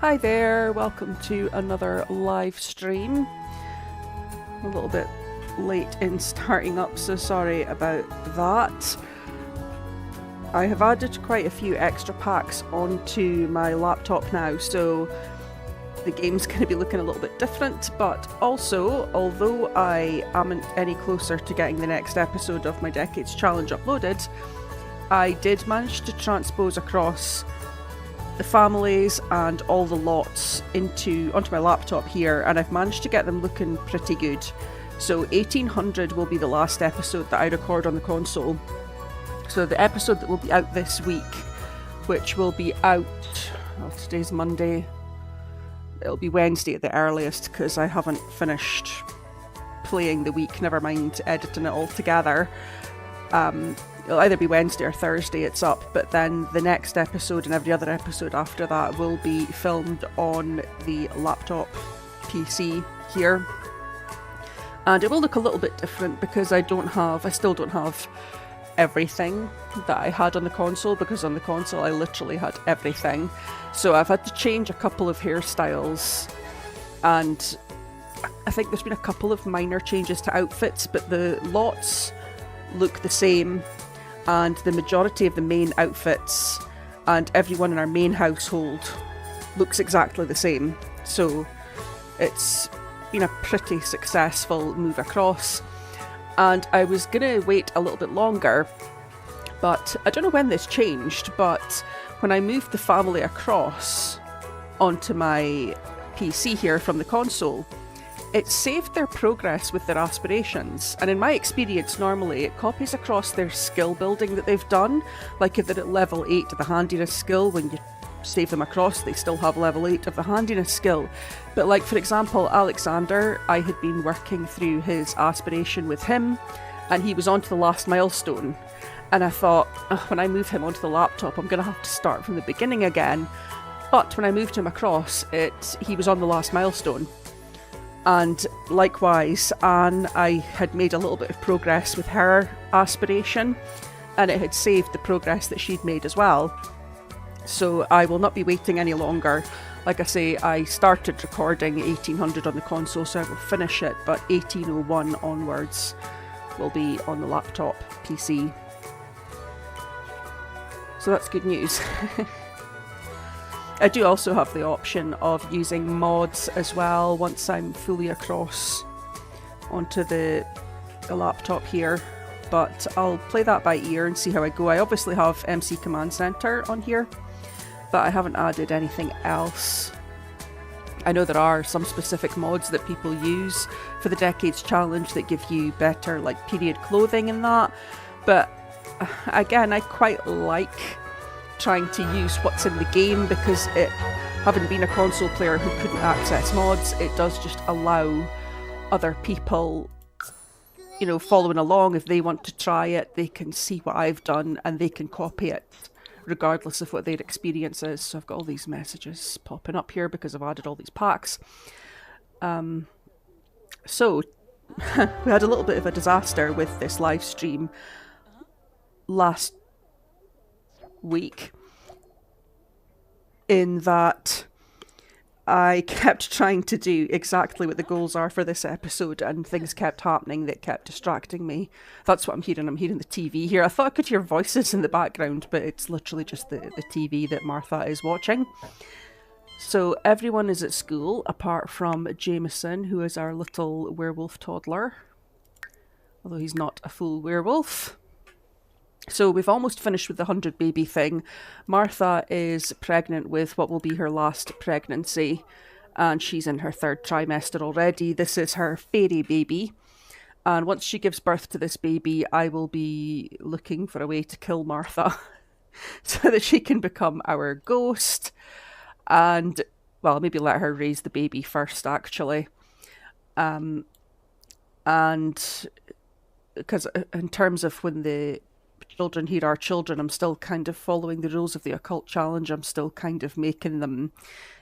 Hi there, welcome to another live stream. A little bit late in starting up, so sorry about that. I have added quite a few extra packs onto my laptop now, so the game's going to be looking a little bit different, but also, although I am any closer to getting the next episode of my Decades Challenge uploaded, I did manage to transpose across the families and all the lots onto my laptop here, and I've managed to get them looking pretty good. So 1800 will be the last episode that I record on the console. So the episode that will be out this week, which will be out, well, today's Monday, it'll be Wednesday at the earliest because I haven't finished playing the week, never mind editing it all together. It'll either be Wednesday or Thursday it's up, but then the next episode and every other episode after that will be filmed on the laptop PC here. And it will look a little bit different because I still don't have everything that I had on the console, because on the console I literally had everything. So I've had to change a couple of hairstyles, and I think there's been a couple of minor changes to outfits, but the lots look the same, and the majority of the main outfits and everyone in our main household looks exactly the same. So it's been a pretty successful move across, and I was gonna wait a little bit longer, but I don't know when this changed, but when I moved the family across onto my PC here from the console, it saved their progress with their aspirations, and in my experience normally it copies across their skill building that they've done. Like if they're at level 8 of the handiness skill, when you save them across they still have level 8 of the handiness skill. But like for example Alexander, I had been working through his aspiration with him and he was on to the last milestone, and I thought, when I move him onto the laptop I'm going to have to start from the beginning again. But when I moved him across, he was on the last milestone. And likewise, Anne, I had made a little bit of progress with her aspiration, and it had saved the progress that she'd made as well. So I will not be waiting any longer. Like I say, I started recording 1800 on the console, so I will finish it, but 1801 onwards will be on the laptop PC. So that's good news. I do also have the option of using mods as well once I'm fully across onto the laptop here, but I'll play that by ear and see how I go. I obviously have MC Command Center on here, but I haven't added anything else. I know there are some specific mods that people use for the Decades Challenge that give you better like period clothing and that, but again I quite like trying to use what's in the game, because having been a console player who couldn't access mods, it does just allow other people, following along. If they want to try it, they can see what I've done and they can copy it regardless of what their experience is. So I've got all these messages popping up here because I've added all these packs. So we had a little bit of a disaster with this live stream last week, in that I kept trying to do exactly what the goals are for this episode, and things kept happening that kept distracting me. That's what I'm hearing. I'm hearing the TV here. I thought I could hear voices in the background, but it's literally just the TV that Martha is watching. So everyone is at school apart from Jamison, who is our little werewolf toddler, although he's not a full werewolf. So we've almost finished with the 100 baby thing. Martha is pregnant with what will be her last pregnancy, and she's in her 3rd trimester already. This is her fairy baby, and once she gives birth to this baby, I will be looking for a way to kill Martha so that she can become our ghost, and, well, maybe let her raise the baby first, actually. And because in terms of when the children here are children, I'm still kind of following the rules of the Occult Challenge. I'm still kind of making them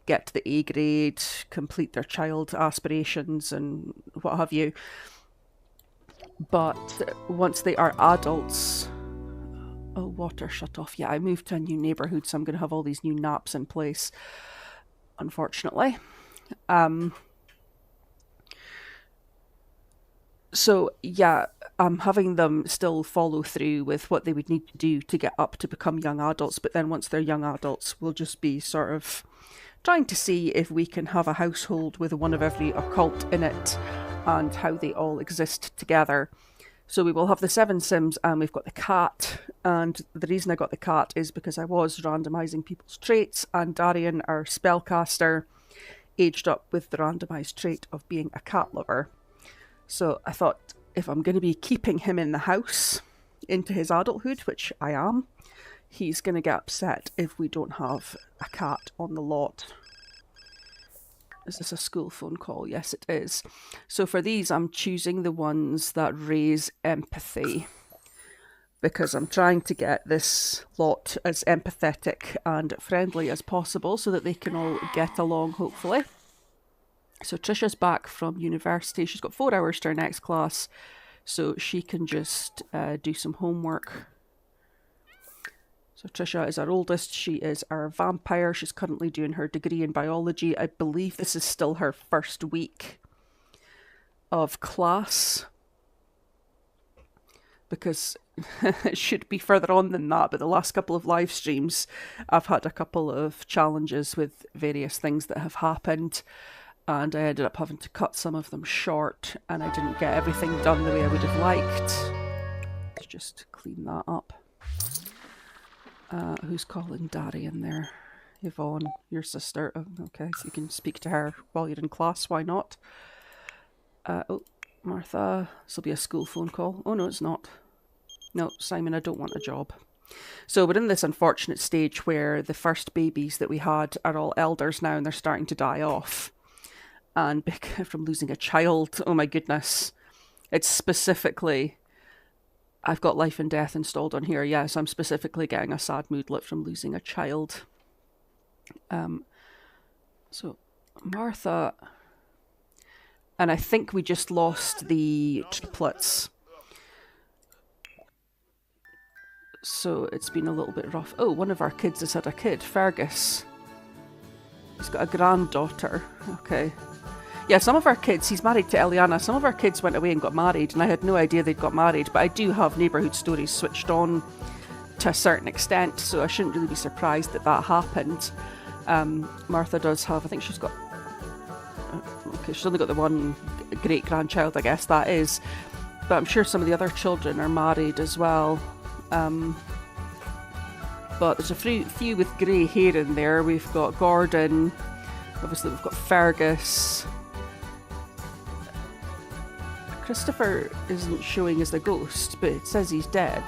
get to the A grade, complete their child aspirations and what have you. But once they are adults... Oh, water shut off. Yeah, I moved to a new neighbourhood, so I'm going to have all these new naps in place. unfortunately. So yeah, I'm having them still follow through with what they would need to do to get up to become young adults, but then once they're young adults, we'll just be sort of trying to see if we can have a household with one of every occult in it and how they all exist together. So we will have the 7 Sims and we've got the cat. And the reason I got the cat is because I was randomising people's traits, and Darian, our spellcaster, aged up with the randomised trait of being a cat lover. So I thought, if I'm going to be keeping him in the house into his adulthood, which I am, he's going to get upset if we don't have a cat on the lot. Is this a school phone call? Yes, it is. So for these, I'm choosing the ones that raise empathy, because I'm trying to get this lot as empathetic and friendly as possible so that they can all get along, hopefully. So Tricia's back from university. She's got 4 hours to her next class, so she can just do some homework. So Tricia is our oldest. She is our vampire. She's currently doing her degree in biology. I believe this is still her first week of class, because it should be further on than that, but the last couple of live streams I've had a couple of challenges with various things that have happened, and I ended up having to cut some of them short, and I didn't get everything done the way I would have liked. Let's just clean that up. Who's calling Darian there? Yvonne, your sister. Oh, okay, so you can speak to her while you're in class. Why not? Oh, Martha. This will be a school phone call. Oh, no, it's not. No, Simon, I don't want a job. So we're in this unfortunate stage where the first babies that we had are all elders now, and they're starting to die off. And from losing a child, oh my goodness. It's specifically... I've got life and death installed on here. Yes, I'm specifically getting a sad moodlet from losing a child. So, Martha... And I think we just lost the triplets. So it's been a little bit rough. Oh, one of our kids has had a kid, Fergus. He's got a granddaughter. Okay. Yeah, some of our kids, he's married to Eliana, some of our kids went away and got married, and I had no idea they'd got married, but I do have neighbourhood stories switched on to a certain extent, so I shouldn't really be surprised that that happened. Martha does have, I think she's got, okay, she's only got the one great-grandchild, I guess that is, but I'm sure some of the other children are married as well. But there's a few with grey hair in there. We've got Gordon, obviously we've got Fergus. Christopher isn't showing as the ghost, but it says he's dead.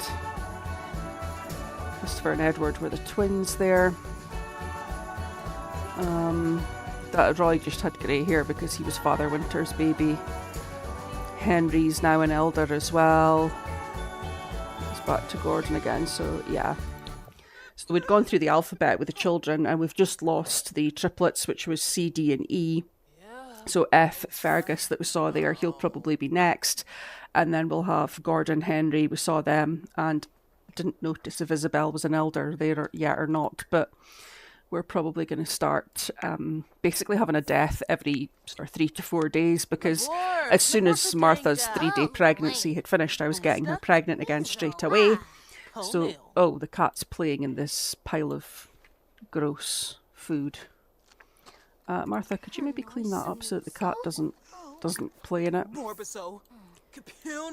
Christopher and Edward were the twins there. That Roy just had grey hair because he was Father Winter's baby. Henry's now an elder as well. It's back to Gordon again, so yeah. So we'd gone through the alphabet with the children, and we've just lost the triplets, which was C, D, and E. So F, Fergus, that we saw there, he'll probably be next. And then we'll have Gordon, Henry, we saw them, and didn't notice if Isabel was an elder there yet or not, but we're probably going to start basically having a death every sort of 3 to 4 days, because as soon as Martha's 3-day pregnancy had finished, I was getting her pregnant again straight away. So, oh, the cat's playing in this pile of gross food. Martha, could you maybe clean that up so that the cat doesn't play in it?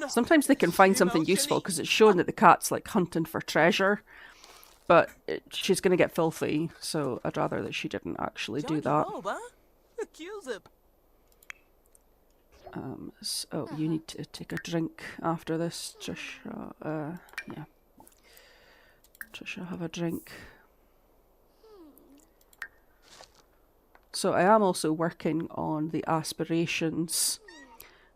Sometimes they can find something useful, because it's shown that the cat's like hunting for treasure, but she's going to get filthy, so I'd rather that she didn't actually do that. So you need to take a drink after this, Tricia. Yeah. Tricia, have a drink. So I am also working on the aspirations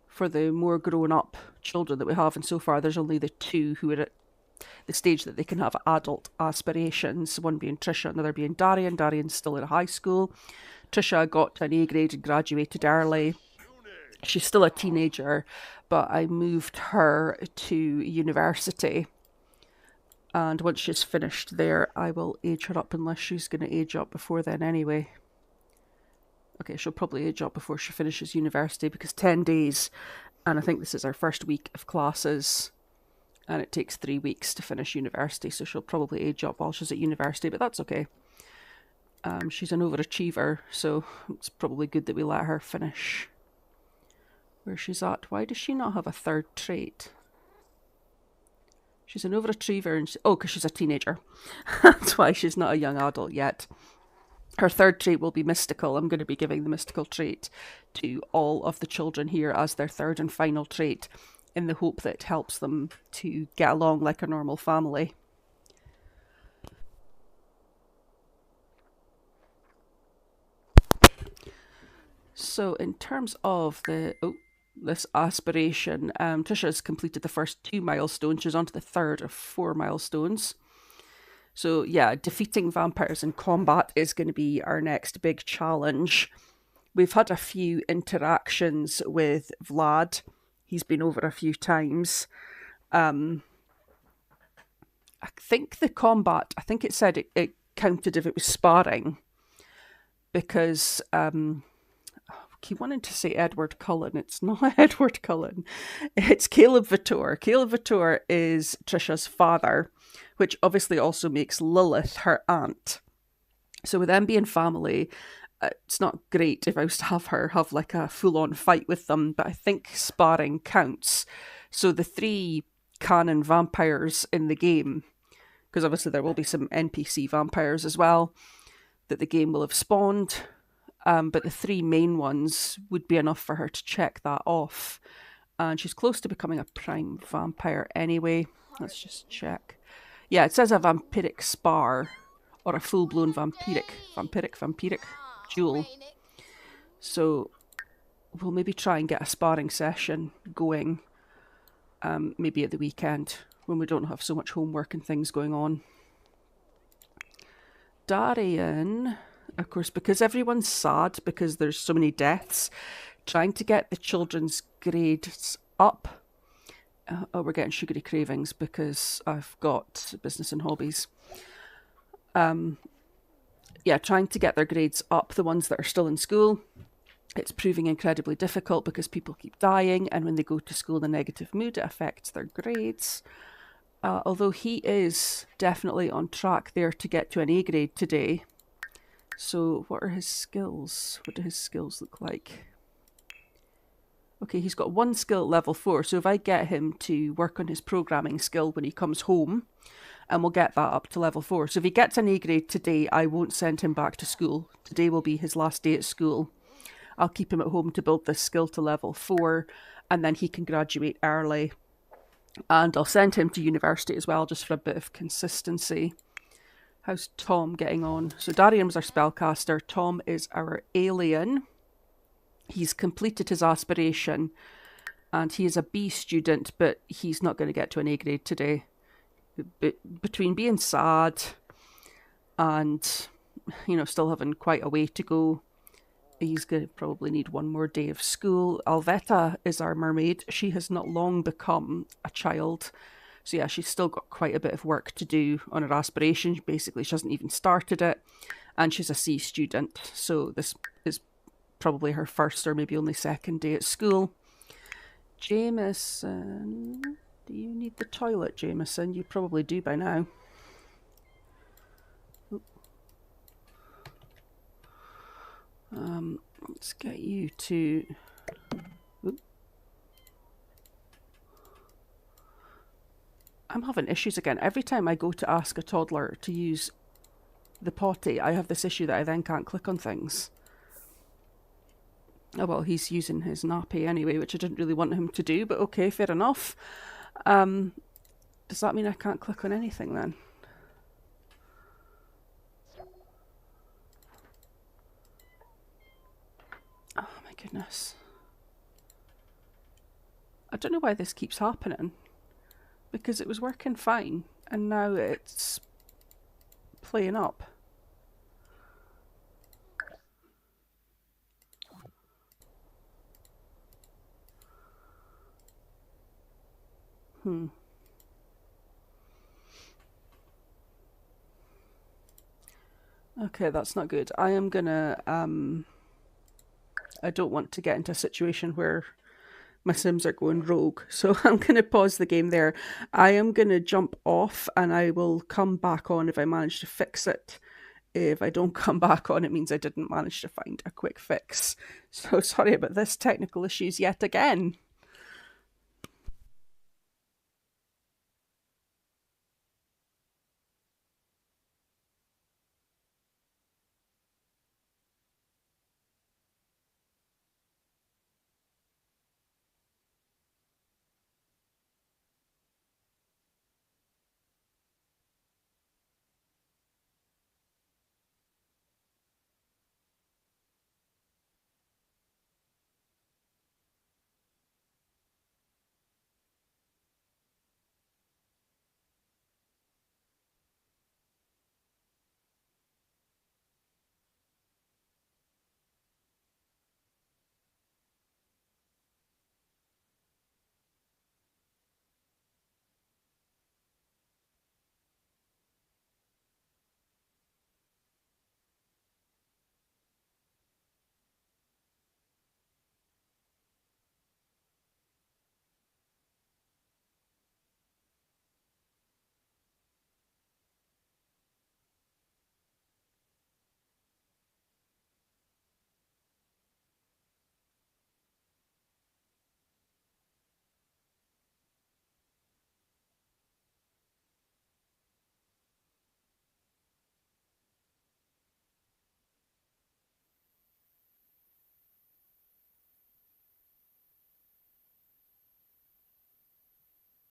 for the more grown-up children that we have, and so far there's only the 2 who are at the stage that they can have adult aspirations, one being Tricia, another being Darian. Darian's still in high school. Tricia got an A grade and graduated early. She's still a teenager, but I moved her to university. And once she's finished there, I will age her up, unless she's going to age up before then anyway. Okay, she'll probably age up before she finishes university, because 10 days, and I think this is our first week of classes, and it takes 3 weeks to finish university, so she'll probably age up while she's at university, but that's okay. She's an overachiever, so it's probably good that we let her finish where she's at. Why does she not have a third trait? She's an overachiever, and because she's a teenager. That's why she's not a young adult yet. Her third trait will be mystical. I'm going to be giving the mystical trait to all of the children here as their third and final trait, in the hope that it helps them to get along like a normal family. So in terms of this aspiration, Tricia's completed the first 2 milestones. She's on to the third of 4 milestones. So yeah, defeating vampires in combat is going to be our next big challenge. We've had a few interactions with Vlad. He's been over a few times. I think the combat, I think it said it counted if it was sparring, because I keep wanting to say Edward Cullen. It's not Edward Cullen. It's Caleb Vittor. Caleb Vittor is Tricia's father, which obviously also makes Lilith her aunt. So with them being family, it's not great if I was to have her have like a full-on fight with them, but I think sparring counts. So the 3 canon vampires in the game, because obviously there will be some NPC vampires as well that the game will have spawned, but the 3 main ones would be enough for her to check that off. And she's close to becoming a prime vampire anyway. Let's just check. Yeah, it says a vampiric spar, or a full-blown vampiric duel. So we'll maybe try and get a sparring session going, maybe at the weekend when we don't have so much homework and things going on. Darian, of course, because everyone's sad because there's so many deaths, trying to get the children's grades up. We're getting sugary cravings because I've got business and hobbies. Yeah, trying to get their grades up, the ones that are still in school. It's proving incredibly difficult because people keep dying, and when they go to school in a negative mood, it affects their grades. Although he is definitely on track there to get to an A grade today. So what are his skills? What do his skills look like? Okay, he's got 1 skill at level 4, so if I get him to work on his programming skill when he comes home, and we'll get that up to level 4. So if he gets an A grade today, I won't send him back to school. Today will be his last day at school. I'll keep him at home to build this skill to level 4, and then he can graduate early. And I'll send him to university as well, just for a bit of consistency. How's Tom getting on? So Darian was our spellcaster. Tom is our alien. He's completed his aspiration, and he is a B student, but he's not going to get to an A grade today. Between being sad and, still having quite a way to go, he's going to probably need 1 more day of school. Alvetta is our mermaid. She has not long become a child. So yeah, she's still got quite a bit of work to do on her aspiration. Basically, she hasn't even started it. And she's a C student. So this is probably her first or maybe only second day at school. Jamison. Do you need the toilet, Jamison? You probably do by now. Let's get you to... I'm having issues again. Every time I go to ask a toddler to use the potty, I have this issue that I then can't click on things. Oh well, he's using his nappy anyway, which I didn't really want him to do, but okay, fair enough. Does that mean I can't click on anything then? Oh my goodness. I don't know why this keeps happening, because it was working fine and now it's playing up. Okay, that's not good. I am gonna I don't want to get into a situation where my Sims are going rogue. So I'm going to pause the game there. I am going to jump off and I will come back on if I manage to fix it. If I don't come back on, it means I didn't manage to find a quick fix. So sorry about this technical issues yet again.